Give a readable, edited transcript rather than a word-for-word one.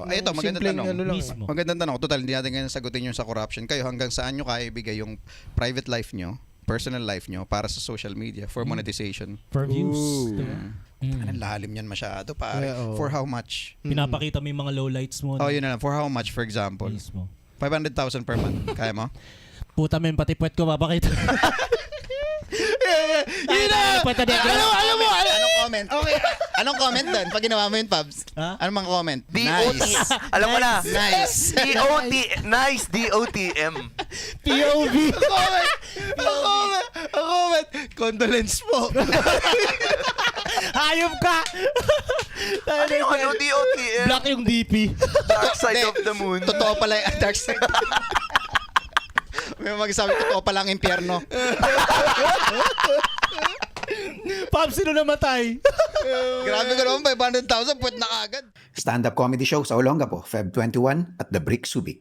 Ay, ito, magandang simpleng tanong. ano lang. Mismo. Magandang tanong. Total, hindi natin ngayon sagutin yung sa corruption. Kayo, hanggang saan nyo kaya ibigay yung private life nyo, personal life nyo, para sa social media, for monetization? For views. Ooh. Diba? Anong lalim yan masyado, pare. Yeah, oo. For how much? Pinapakita mo yung mga lowlights mo. Oh, yun na lang. For how much, for example? Mismo. 500,000 per month. Kaya mo? Puta men, pati puwet ko papakita. Yun na! Alam mo, Anong comment? Okay. Anong comment doon? Pag ginawa mo yun, Pabs? Ha? Anong mga comment? DOT. Alam mo na. Nice. DOT. Nice. DOTM. POV. Ang comment, condolence po. Hayop ka! Ano yung ano? DOTM? Black yung DP. Dark side Hindi. of the moon. Totoo pala yung dark side. May magsabi, totoo pala ang impyerno. Pops, sino namatay? Grabe ka naman, 500,000, puwet na agad. Stand-up comedy show sa Olongapo, Feb 21 at The Brick Subic.